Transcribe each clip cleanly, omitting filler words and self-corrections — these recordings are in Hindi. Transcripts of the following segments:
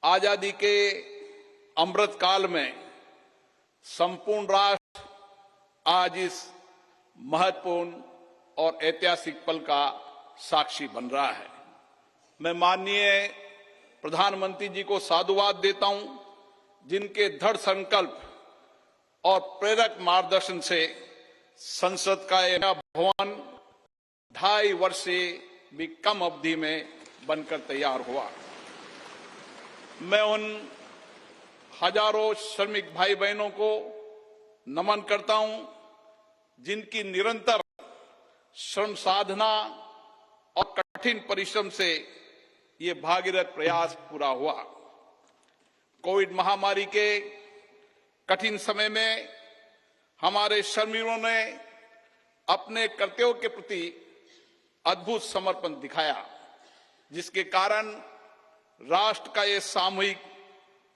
आजादी के अमृत काल में संपूर्ण राष्ट्र आज इस महत्वपूर्ण और ऐतिहासिक पल का साक्षी बन रहा है। मैं माननीय प्रधानमंत्री जी को साधुवाद देता हूं, जिनके दृढ़ संकल्प और प्रेरक मार्गदर्शन से संसद का यह भवन 2.5 वर्ष से भी कम अवधि में बनकर तैयार हुआ। मैं उन हजारों श्रमिक भाई बहनों को नमन करता हूं, जिनकी निरंतर श्रम साधना और कठिन परिश्रम से ये भागीरथ प्रयास पूरा हुआ। कोविड महामारी के कठिन समय में हमारे श्रमिकों ने अपने कर्तव्यों के प्रति अद्भुत समर्पण दिखाया, जिसके कारण राष्ट्र का ये सामूहिक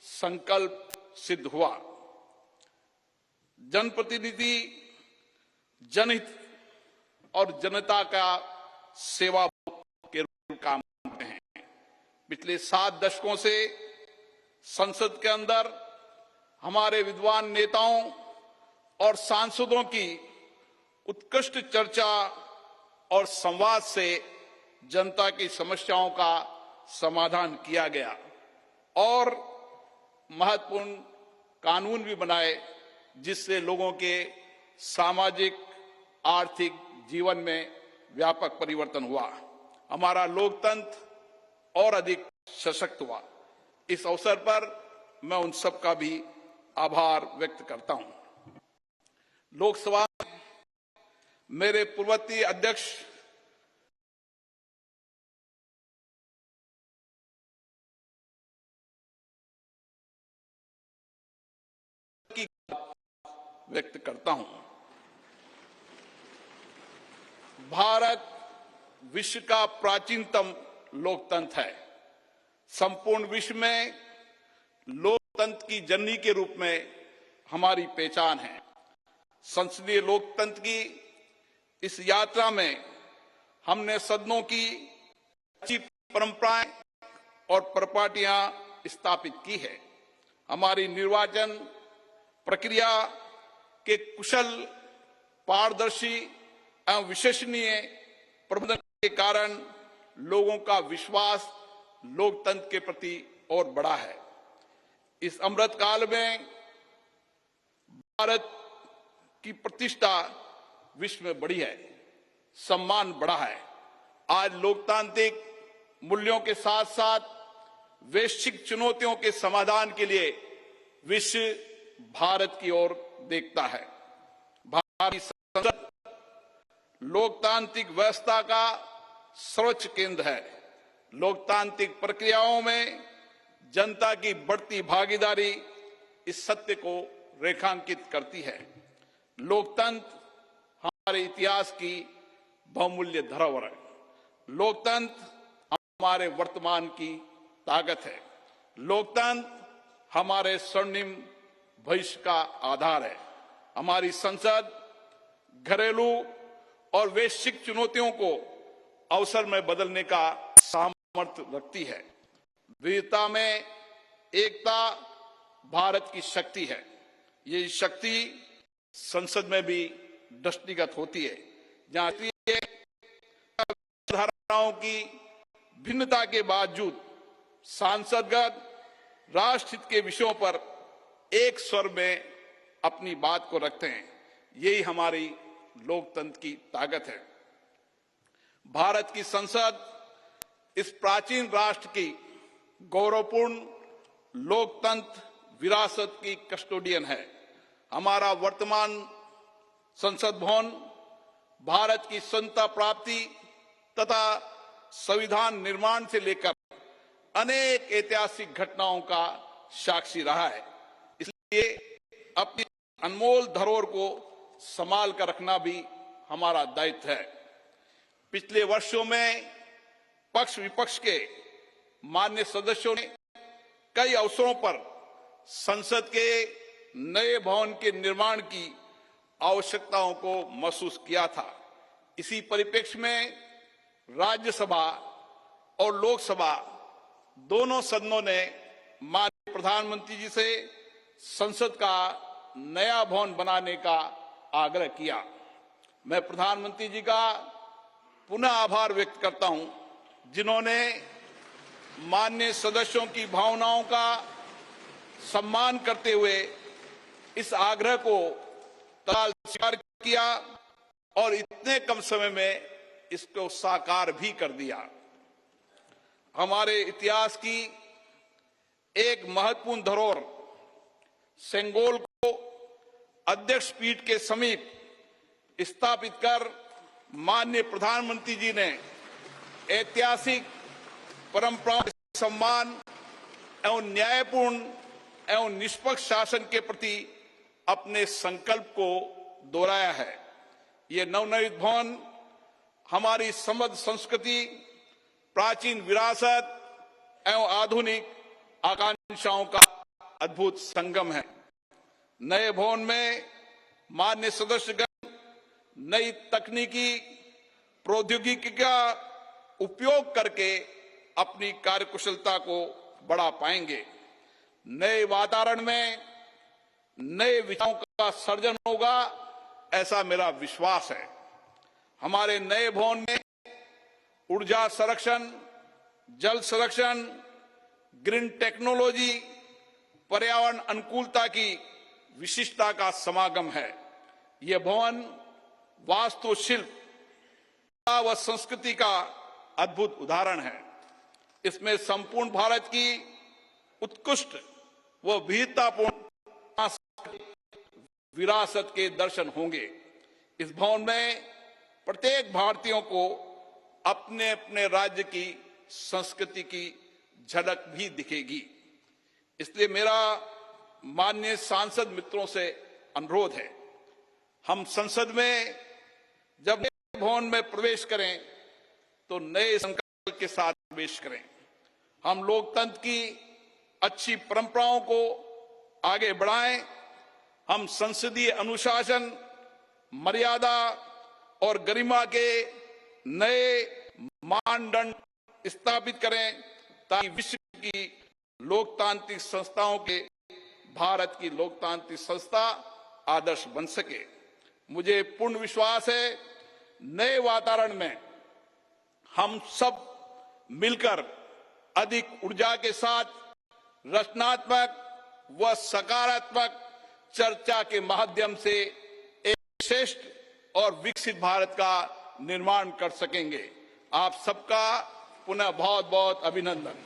संकल्प सिद्ध हुआ। जनप्रतिनिधि जनहित और जनता का सेवा के रूप में काम करते हैं। पिछले 7 दशकों से संसद के अंदर हमारे विद्वान नेताओं और सांसदों की उत्कृष्ट चर्चा और संवाद से जनता की समस्याओं का समाधान किया गया और महत्वपूर्ण कानून भी बनाए, जिससे लोगों के सामाजिक आर्थिक जीवन में व्यापक परिवर्तन हुआ। हमारा लोकतंत्र और अधिक सशक्त हुआ। इस अवसर पर मैं उन सब का भी आभार व्यक्त करता हूं। लोकसभा में मेरे पूर्ववर्ती अध्यक्ष की व्यक्त करता हूं। भारत विश्व का प्राचीनतम लोकतंत्र है। संपूर्ण विश्व में लोकतंत्र की जननी के रूप में हमारी पहचान है। संसदीय लोकतंत्र की इस यात्रा में हमने सदनों की अच्छी परंपराएं और परिपाटियां स्थापित की है। हमारी निर्वाचन प्रक्रिया के कुशल, पारदर्शी एवं विश्वसनीय प्रबंधन के कारण लोगों का विश्वास लोकतंत्र के प्रति और बढ़ा है। इस अमृत काल में भारत की प्रतिष्ठा विश्व में बढ़ी है, सम्मान बढ़ा है। आज लोकतांत्रिक मूल्यों के साथ साथ वैश्विक चुनौतियों के समाधान के लिए विश्व भारत की ओर देखता है। भारतीय संसद लोकतांत्रिक व्यवस्था का सर्वोच्च केंद्र है। लोकतांत्रिक प्रक्रियाओं में जनता की बढ़ती भागीदारी इस सत्य को रेखांकित करती है। लोकतंत्र हमारे इतिहास की बहुमूल्य धरोहर है। लोकतंत्र हमारे वर्तमान की ताकत है। लोकतंत्र हमारे स्वर्णिम भविष्य का आधार है। हमारी संसद घरेलू और वैश्विक चुनौतियों को अवसर में बदलने का सामर्थ्य रखती है। विविधता में एकता भारत की शक्ति है। ये शक्ति संसद में भी दृष्टिगत होती है, जहां धारणाओं की भिन्नता के बावजूद सांसदगण राष्ट्रहित के विषयों पर एक स्वर में अपनी बात को रखते हैं। यही हमारी लोकतंत्र की ताकत है। भारत की संसद इस प्राचीन राष्ट्र की गौरवपूर्ण लोकतंत्र विरासत की कस्टोडियन है। हमारा वर्तमान संसद भवन भारत की स्वतंत्रता प्राप्ति तथा संविधान निर्माण से लेकर अनेक ऐतिहासिक घटनाओं का साक्षी रहा है। इसलिए अपनी अनमोल धरोहर को संभाल कर रखना भी हमारा दायित्व है। पिछले वर्षों में पक्ष विपक्ष के मान्य सदस्यों ने कई अवसरों पर संसद के नए भवन के निर्माण की आवश्यकताओं को महसूस किया था। इसी परिप्रेक्ष्य में राज्यसभा और लोकसभा दोनों सदनों ने माननीय प्रधानमंत्री जी से संसद का नया भवन बनाने का आग्रह किया। मैं प्रधानमंत्री जी का पुनः आभार व्यक्त करता हूं, जिन्होंने माननीय सदस्यों की भावनाओं का सम्मान करते हुए इस आग्रह को तत्काल स्वीकार किया और इतने कम समय में इसको साकार भी कर दिया। हमारे इतिहास की एक महत्वपूर्ण धरोहर सेंगोल को अध्यक्ष पीठ के समीप स्थापित कर माननीय प्रधानमंत्री जी ने ऐतिहासिक परंपराओं के सम्मान एवं न्यायपूर्ण एवं निष्पक्ष शासन के प्रति अपने संकल्प को दोहराया है। ये नवनिर्मित भवन हमारी समृद्ध संस्कृति, प्राचीन विरासत एवं आधुनिक आकांक्षाओं का अद्भुत संगम है। नए भवन में माननीय सदस्यगण नई तकनीकी प्रौद्योगिकी का उपयोग करके अपनी कार्यकुशलता को बढ़ा पाएंगे। नए वातावरण में नए विचारों का सर्जन होगा, ऐसा मेरा विश्वास है। हमारे नए भवन में ऊर्जा संरक्षण, जल संरक्षण, ग्रीन टेक्नोलॉजी, पर्यावरण अनुकूलता की विशिष्टता का समागम है। यह भवन वास्तुशिल्प व संस्कृति का अद्भुत उदाहरण है। इसमें संपूर्ण भारत की उत्कृष्ट व विविधतापूर्ण विरासत के दर्शन होंगे। इस भवन में प्रत्येक भारतीयों को अपने अपने राज्य की संस्कृति की झलक भी दिखेगी। इसलिए मेरा माननीय सांसद मित्रों से अनुरोध है, हम संसद में जब नए भवन में प्रवेश करें तो नए संकल्प के साथ प्रवेश करें। हम लोकतंत्र की अच्छी परंपराओं को आगे बढ़ाएं। हम संसदीय अनुशासन, मर्यादा और गरिमा के नए मानदंड स्थापित करें, ताकि विश्व की लोकतांत्रिक संस्थाओं के भारत की लोकतांत्रिक संस्था आदर्श बन सके। मुझे पूर्ण विश्वास है, नए वातावरण में हम सब मिलकर अधिक ऊर्जा के साथ रचनात्मक व सकारात्मक चर्चा के माध्यम से एक श्रेष्ठ और विकसित भारत का निर्माण कर सकेंगे। आप सबका पुनः बहुत बहुत अभिनंदन।